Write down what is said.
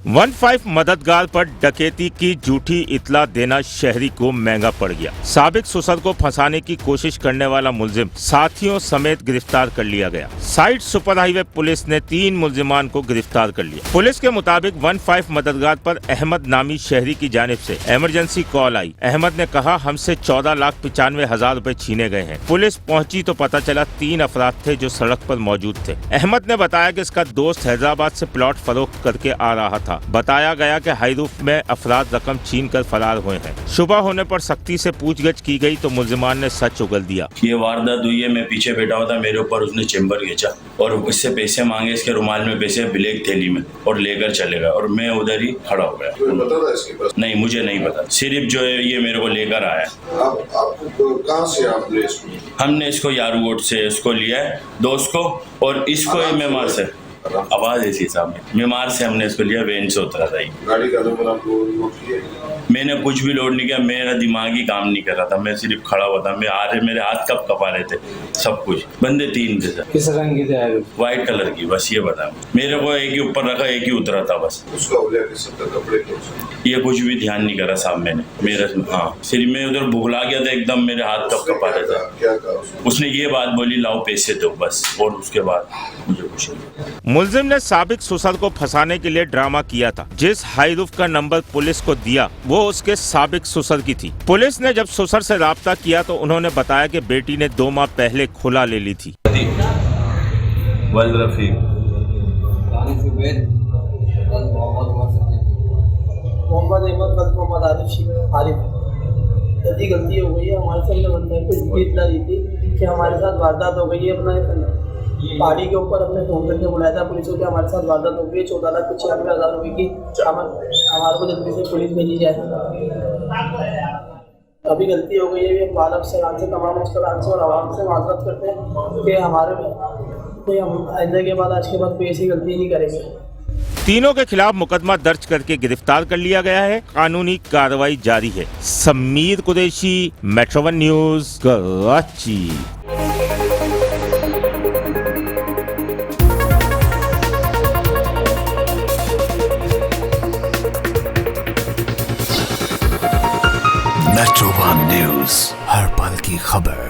15 मददगार पर डकैती की झूठी इतला देना शहरी को महंगा पड़ गया। साबिक सुसर को फंसाने की कोशिश करने वाला मुलजिम साथियों समेत गिरफ्तार कर लिया गया। साइड सुपर हाईवे पुलिस ने 3 मुलजिमान को गिरफ्तार कर लिया। पुलिस के मुताबिक 15 मददगार पर अहमद नामी शहरी की जानिब से इमरजेंसी कॉल आई। अहमद ने कहा हमसे 14,95,000 रुपए छीने गए हैं। पुलिस पहुंची तो पता चला 3 अफराद थे जो सड़क पर मौजूद थे। अहमद ने बताया कि इसका दोस्त हैदराबाद से प्लॉट फरोख्त करके आ रहा था। बताया गया कि हाईरूफ में अफराद रकम छीन कर फरार हुए हैं। सुबह होने पर सख्ती से पूछगछ की गई तो मुलजिमान ने सच उगल दिया। ये वारदात हुई है, मैं पीछे बैठा हुआ था, मेरे ऊपर उसने चेम्बर खींचा और इससे पैसे मांगे, इसके रुमाल में पैसे ब्लैक थैली में, और लेकर चलेगा और मैं उधर ही खड़ा हो गया। पता था इसके पास? नहीं, मुझे नहीं पता, सिर्फ जो है ये मेरे को लेकर आया। आपको कहाँ से आपने इसको? हमने इसको यारूगोट से इसको लिया है, दोस्त को, और इसको मेमार से, आवाज ऐसी सामने, मेमार से हमने इसको लिया, वैन से उतरा था। गाड़ी का नंबर आपको नोट किया? मैंने कुछ भी लोड नहीं किया, मेरा दिमाग ही काम नहीं कर रहा था, मैं सिर्फ खड़ा हुआ था। मेरे हाथ कब कपा रहे थे, सब कुछ। बंदे 3 थे सर। किस रंग की थे? व्हाइट कलर की, बस ये बता। मेरे को एक ही ऊपर रखा, एक ही उतरा था बस। उसका हो गया कपड़े के? ये कुछ भी ध्यान नहीं करा साहब मैंने, मेरा हाँ सिर्फ मैं उधर भुगला गया था एकदम, मेरे हाथ कब कपा रहे थे। क्या कहा उसने ये बात बोली लाओ पैसे दो बस, और उसके बाद मुझे कुछ नहीं। मुलजिम ने साबिक सुसर को फंसाने के लिए ड्रामा किया था। जिस हाईरूफ का नंबर पुलिस को दिया वो उसके साबिक सुसर की थी। पुलिस ने जब सुसर से राब्ता किया तो उन्होंने बताया कि बेटी ने 2 माह पहले खुला ले ली थी। मोहम्मद आरिफ जल्दी गलती हो गई है हमारे सामने। बंदा कुछ भी इतना दी थी कि हमारे साथ वारदात हो गई है। अपना पहाड़ी के ऊपर अपने फोन करके बुलाया था पुलिस को कि हमारे साथ वारदात हो गई है, 14,95,000 रुपये की, हमारे को जल्दी से पुलिस भेजी जाए। अभी गलती हो गई है, बालक से तमाम मुस्कुराहट से और आवाम से माजरत करते हैं कि हमारे कोई हम आइंदा के बाद, आज के बाद कोई ऐसी गलती नहीं करेंगे। तीनों के खिलाफ मुकदमा दर्ज करके गिरफ्तार कर लिया गया है। कानूनी कार्रवाई जारी है। Sameer Qureshi, metro 1 news, Karachi. Metro 1 news, हर पल की खबर।